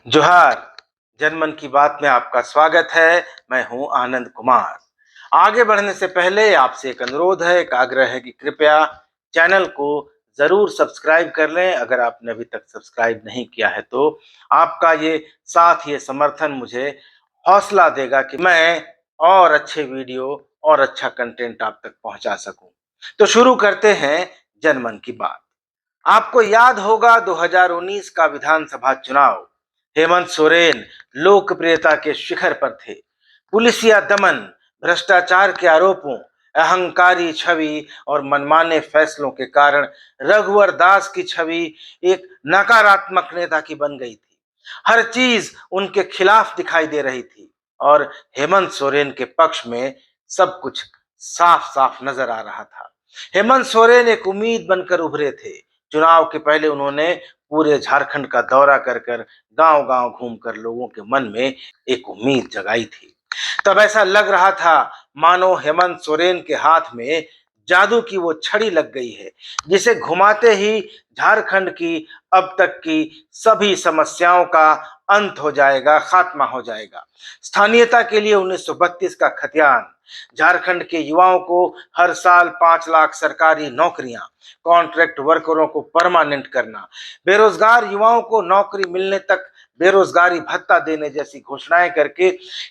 जोहार। जनमन की बात में आपका स्वागत है। मैं हूं आनंद कुमार। आगे बढ़ने से पहले आपसे एक अनुरोध है, एक आग्रह है कि कृपया चैनल को जरूर सब्सक्राइब कर लें। अगर आपने अभी तक सब्सक्राइब नहीं किया है तो आपका ये साथ, ये समर्थन मुझे हौसला देगा कि मैं और अच्छे वीडियो और अच्छा कंटेंट आप तक पहुंचा सकूं। तो शुरू करते हैं जनमन की बात। आपको याद होगा 2019 का विधानसभा चुनाव। हेमंत सोरेन लोकप्रियता के शिखर पर थे। पुलिसिया दमन, भ्रष्टाचार के आरोपों, अहंकारी छवि और मनमाने फैसलों के कारण रघुवर दास की छवि एक नकारात्मक नेता की बन गई थी। हर चीज उनके खिलाफ दिखाई दे रही थी और हेमंत सोरेन के पक्ष में सब कुछ साफ साफ नजर आ रहा था। हेमंत सोरेन एक उम्मीद बनकर उभरे थे। चुनाव के पहले उन्होंने पूरे झारखंड का दौरा कर कर, गांव गांव घूमकर लोगों के मन में एक उम्मीद जगाई थी। तब ऐसा लग रहा था मानो हेमंत सोरेन के हाथ में जादू की वो छड़ी लग गई है, जिसे घुमाते ही झारखंड की अब तक की सभी समस्याओं का अंत हो जाएगा, खात्मा हो जाएगा। स्थानीयता के लिए 1932 का खतियान, झारखंड के युवाओं को हर साल 5 लाख सरकारी नौकरियां, कॉन्ट्रैक्ट वर्करों को परमानेंट करना, बेरोजगार युवाओं को नौकरी मिलने तक बेरोजगारी भत्ता देने जैसी घोषणाएं करके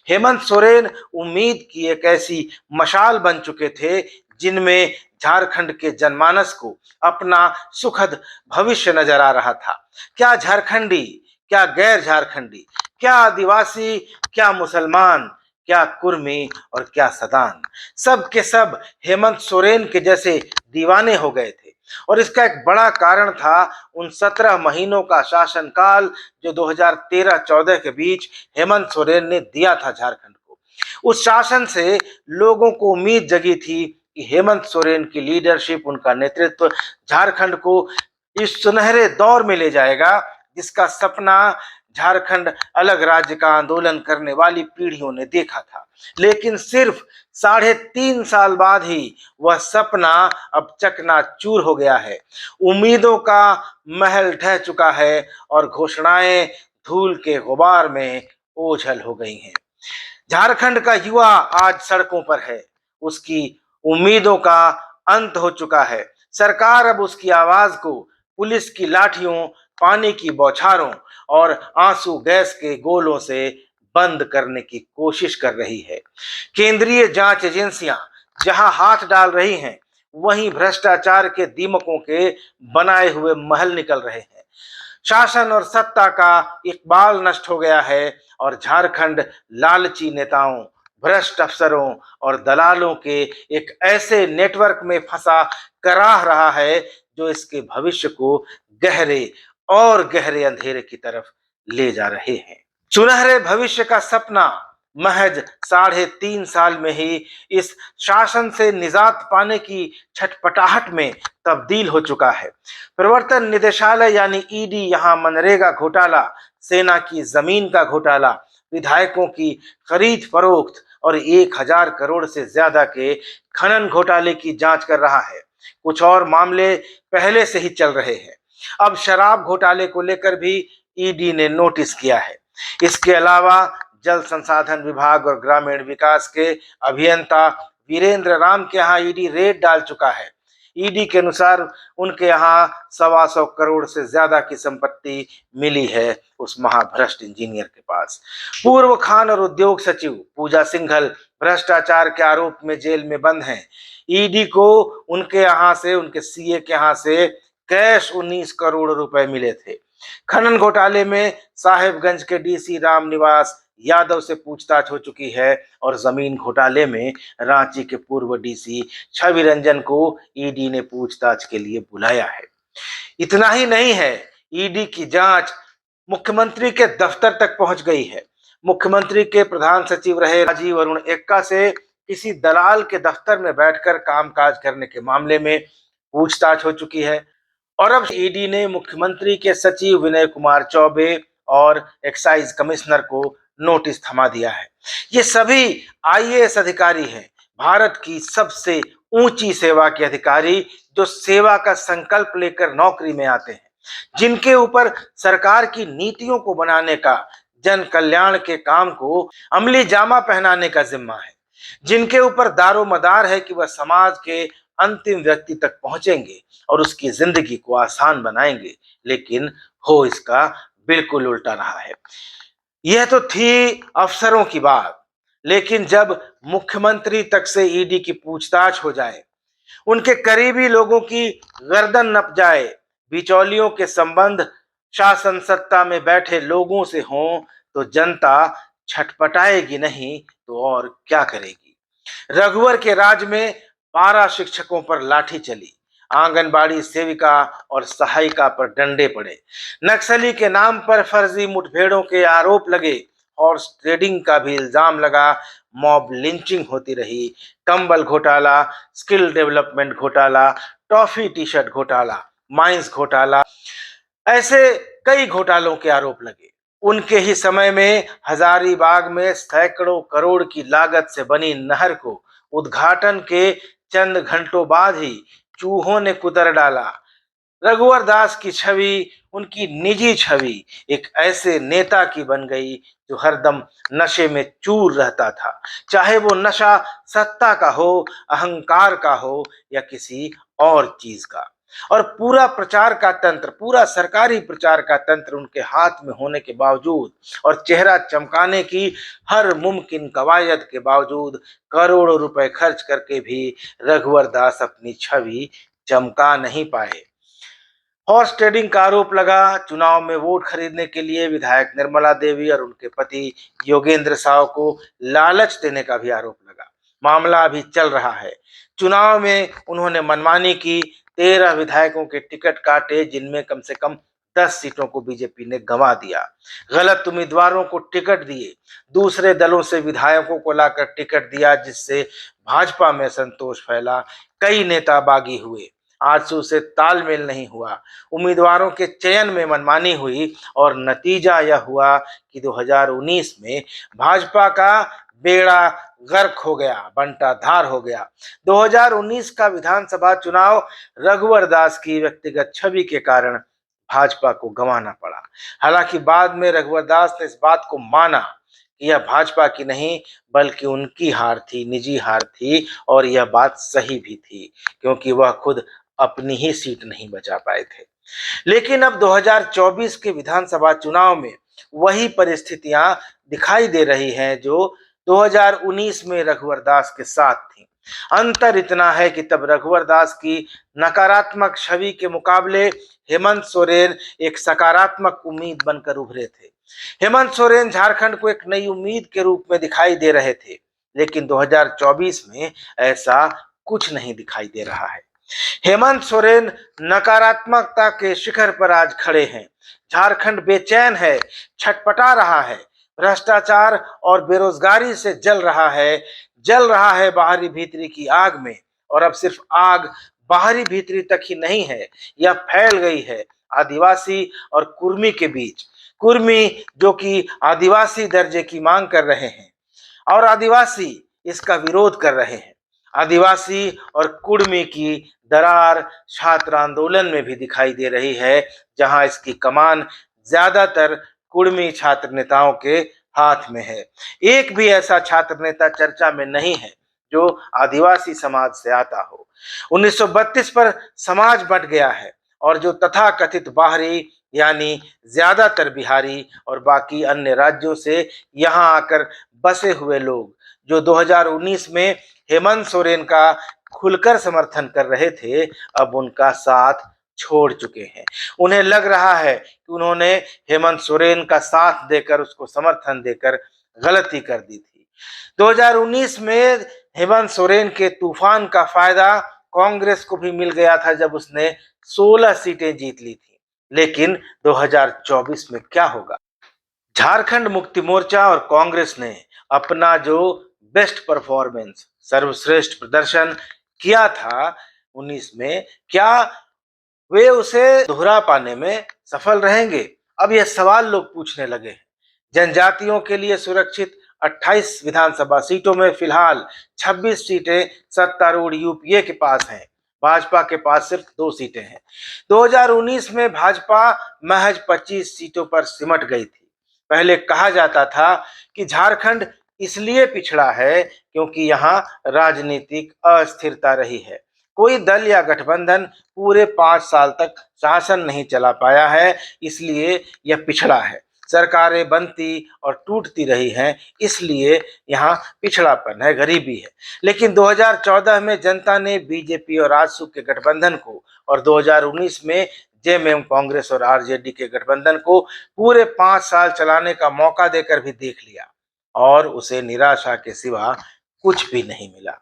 हेमंत सोरेन उम्मीद की एक ऐसी मशाल बन चुके थे जिनमें झारखंड के जनमानस को अपना सुखद भविष्य नजर आ रहा था। क्या झारखंडी, क्या गैर झारखंडी, क्या आदिवासी, क्या मुसलमान, क्या कुर्मी और क्या सदान, सब के सब हेमंत सोरेन के जैसे दीवाने हो गए थे। और इसका एक बड़ा कारण था उन 17 महीनों का शासनकाल जो 2013-14 के बीच हेमंत सोरेन ने दिया था झारखंड को। उस शासन से लोगों को उम्मीद जगी थी कि हेमंत सोरेन की लीडरशिप, उनका नेतृत्व झारखंड को इस सुनहरे दौर में ले जाएगा जिसका सपना झारखंड अलग राज्य का आंदोलन करने वाली पीढ़ियों ने देखा था। लेकिन सिर्फ 3.5 साल बाद ही वह सपना अब चकनाचूर हो गया है। उम्मीदों का महल ढह चुका है और घोषणाएं धूल के गुबार में ओझल हो गई हैं। झारखंड का युवा आज सड़कों पर है। उसकी उम्मीदों का अंत हो चुका है। सरकार अब उसकी आवाज को पुलिस की लाठियों, पानी की बौछारों और आंसू गैस के गोलों से बंद करने की कोशिश कर रही है। केंद्रीय जांच एजेंसियां जहां हाथ डाल रही हैं, वहीं भ्रष्टाचार के दीमकों के बनाए हुए महल निकल रहे हैं। शासन और सत्ता का इकबाल नष्ट हो गया है और झारखंड लालची नेताओं, भ्रष्ट अफसरों और दलालों के एक ऐसे नेटवर्क में फंसा कराह रहा है जो इसके भविष्य को गहरे और गहरे अंधेरे की तरफ ले जा रहे हैं। सुनहरे भविष्य का सपना महज 3.5 साल में ही इस शासन से निजात पाने की छटपटाहट में तब्दील हो चुका है। प्रवर्तन निदेशालय यानी ईडी यहां मनरेगा घोटाला, सेना की जमीन का घोटाला, विधायकों की खरीद फरोख्त और 1,000 करोड़ से ज्यादा के खनन घोटाले की जांच कर रहा है। कुछ और मामले पहले से ही चल रहे हैं। अब शराब घोटाले को लेकर भी ईडी ने नोटिस किया है। इसके अलावा जल संसाधन विभाग और ग्रामीण विकास के अभियंता वीरेंद्र राम के यहाँ ईडी रेड डाल चुका है। ईडी के अनुसार उनके यहाँ 125 करोड़ से ज्यादा की संपत्ति मिली है उस महाभ्रष्ट इंजीनियर के पास। पूर्व खान और उद्योग सचिव पूजा सिंघल भ्रष्टाचार के आरोप में जेल में बंद हैं। ईडी को उनके यहाँ से, उनके सीए के यहाँ से कैश 19 करोड़ रुपए मिले थे। खनन घोटाले में साहेबगंज के डीसी रामनिवास यादव से पूछताछ हो चुकी है और जमीन घोटाले में रांची के पूर्व डीसी छवि रंजन को ईडी ने पूछताछ के लिए बुलाया है। इतना ही नहीं है, ईडी की जांच मुख्यमंत्री के दफ्तर तक पहुंच गई है। मुख्यमंत्री के प्रधान सचिव रहे राजीव अरुण एक्का से किसी दलाल के दफ्तर में बैठकर कामकाज करने के मामले में पूछताछ हो चुकी है। और अब ईडी ने मुख्यमंत्री के सचिव विनय कुमार चौबे और एक्साइज कमिश्नर को नोटिस थमा दिया है। ये सभी आईएएस अधिकारी हैं, भारत की सबसे ऊंची सेवा के अधिकारी जो सेवा का संकल्प लेकर नौकरी में आते हैं। जिनके ऊपर सरकार की नीतियों को बनाने का, जन कल्याण के काम को अमली जामा पहनाने का जिम्मा है, जिनके ऊपर दारोमदार है कि वह समाज के अंतिम व्यक्ति तक पहुंचेंगे और उसकी जिंदगी को आसान बनाएंगे, लेकिन हो इसका बिल्कुल उल्टा रहा है। यह तो थी अफसरों की बात, लेकिन जब मुख्यमंत्री तक से ईडी की पूछताछ हो जाए, उनके करीबी लोगों की गर्दन नप जाए, बिचौलियों के संबंध शासन सत्ता में बैठे लोगों से हों, तो जनता छटपटाएगी नहीं तो और क्या करेगी। रघुवर के राज में पारा शिक्षकों पर लाठी चली, आंगनबाड़ी सेविका और सहायिका पर डंडे पड़े, नक्सली के नाम पर फर्जी मुठभेड़ों के आरोप लगे, हॉर्स ट्रेडिंग का भी इल्जाम लगा, मॉब लिंचिंग होती रही, कंबल घोटाला, स्किल डेवलपमेंट घोटाला, टॉफी टी शर्ट घोटाला, माइंस घोटाला, ऐसे कई घोटालों के आरोप लगे। उनके ही समय में हजारीबाग में सैकड़ों करोड़ की लागत से बनी नहर को उद्घाटन के चंद घंटों बाद ही चूहों ने कुतर डाला। रघुवर दास की छवि, उनकी निजी छवि एक ऐसे नेता की बन गई जो हरदम नशे में चूर रहता था, चाहे वो नशा सत्ता का हो, अहंकार का हो या किसी और चीज का। और पूरा प्रचार का तंत्र, पूरा सरकारी प्रचार का तंत्र उनके हाथ में होने के बावजूद और चेहरा चमकाने की हर मुमकिन कवायद के बावजूद करोड़ों रुपए खर्च करके भी रघुवर दास अपनी छवि चमका नहीं पाए। हॉर्स ट्रेडिंग का आरोप लगा। चुनाव में वोट खरीदने के लिए विधायक निर्मला देवी और उनके पति योगेंद्र साव को लालच देने का भी आरोप लगा। मामला अभी चल रहा है। चुनाव में उन्होंने मनमानी की, 13 विधायकों के टिकट काटे, जिनमें कम से कम 10 सीटों को बीजेपी ने गंवा दिया। गलत उम्मीदवारों को टिकट दिए, दूसरे दलों से विधायकों को लाकर टिकट दिया, जिससे भाजपा में संतोष फैला। कई नेता बागी हुए, आजसू से तालमेल नहीं हुआ, उम्मीदवारों के चयन में मनमानी हुई और नतीजा यह हुआ कि 2019 में भाजपा का बेड़ा गर्क हो गया, बंटाधार हो गया। 2019 का विधानसभा चुनाव रघुवर दास की व्यक्तिगत छवि के कारण भाजपा को गंवाना पड़ा। हालांकि बाद में रघुवर दास ने इस बात को माना कि यह भाजपा की नहीं बल्कि उनकी हार थी, निजी हार थी, और यह बात सही भी थी क्योंकि वह खुद अपनी ही सीट नहीं बचा पाए थे। लेकिन अब 2024 के विधानसभा चुनाव में वही परिस्थितियां दिखाई दे रही हैं जो 2019 में रघुवर दास के साथ थी। अंतर इतना है कि तब रघुवर दास की नकारात्मक छवि के मुकाबले हेमंत सोरेन एक सकारात्मक उम्मीद बनकर उभरे थे। हेमंत सोरेन झारखंड को एक नई उम्मीद के रूप में दिखाई दे रहे थे, लेकिन 2024 में ऐसा कुछ नहीं दिखाई दे रहा है। हेमंत सोरेन नकारात्मकता के शिखर पर आज खड़े हैं। झारखंड बेचैन है, छटपटा रहा है, भ्रष्टाचार और बेरोजगारी से जल रहा है बाहरी भीतरी की आग में। और अब सिर्फ आग बाहरी भीतरी तक ही नहीं है, यह फैल गई है आदिवासी और कुर्मी के बीच। कुर्मी जो कि आदिवासी दर्जे की मांग कर रहे हैं और आदिवासी इसका विरोध कर रहे हैं। आदिवासी और कुर्मी की दरार छात्र आंदोलन में भी दिखाई दे रही है, जहां इसकी कमान ज्यादातर कुर्मी छात्र नेताओं के हाथ में है। एक भी ऐसा छात्र नेता चर्चा में नहीं है जो आदिवासी समाज से आता हो। 1932 पर समाज बंट गया है और जो तथाकथित बाहरी यानी ज्यादातर बिहारी और बाकी अन्य राज्यों से यहाँ आकर बसे हुए लोग जो 2019 में हेमंत सोरेन का खुलकर समर्थन कर रहे थे, अब उनका साथ छोड़ चुके हैं। उन्हें लग रहा है कि उन्होंने हेमंत सोरेन का साथ देकर, उसको समर्थन देकर गलती कर दी थी। 2019 में हेमंत सोरेन के तूफान का फायदा कांग्रेस को भी मिल गया था जब उसने 16 सीटें जीत ली थी। लेकिन 2024 में क्या होगा? झारखंड मुक्ति मोर्चा और कांग्रेस ने अपना जो बेस्ट परफॉर्मेंस, सर्वश्रेष्ठ प्रदर्शन किया था 19 में, क्या वे उसे दोहरा पाने में सफल रहेंगे? अब यह सवाल लोग पूछने लगे हैं। जनजातियों के लिए सुरक्षित 28 विधानसभा सीटों में फिलहाल 26 सीटें सत्तारूढ़ यूपीए के पास हैं। भाजपा के पास सिर्फ 2 सीटें हैं। 2019 में भाजपा महज 25 सीटों पर सिमट गई थी। पहले कहा जाता था कि झारखंड इसलिए पिछड़ा है क्योंकि यहाँ राजनीतिक अस्थिरता रही है। कोई दल या गठबंधन पूरे 5 साल तक शासन नहीं चला पाया है, इसलिए यह पिछड़ा है। सरकारें बनती और टूटती रही हैं, इसलिए यहाँ पिछड़ापन है, गरीबी है। लेकिन 2014 में जनता ने बीजेपी और आजसू के गठबंधन को और 2019 में जेएमएम कांग्रेस और आरजेडी के गठबंधन को पूरे 5 साल चलाने का मौका देकर भी देख लिया और उसे निराशा के सिवा कुछ भी नहीं मिला।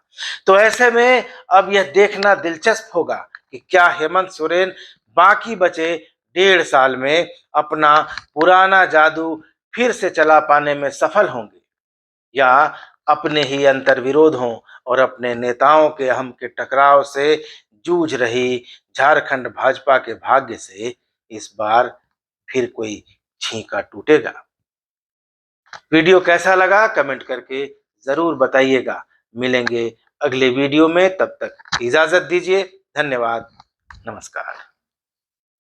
तो ऐसे में अब यह देखना दिलचस्प होगा कि क्या हेमंत सोरेन बाकी बचे 1.5 साल में अपना पुराना जादू फिर से चला पाने में सफल होंगे या अपने ही अंतर्विरोधों और अपने नेताओं के अहम के टकराव से जूझ रही झारखंड भाजपा के भाग्य से इस बार फिर कोई छींका टूटेगा। वीडियो कैसा लगा कमेंट करके जरूर बताइएगा। मिलेंगे अगले वीडियो में, तब तक इजाजत दीजिए। धन्यवाद, नमस्कार।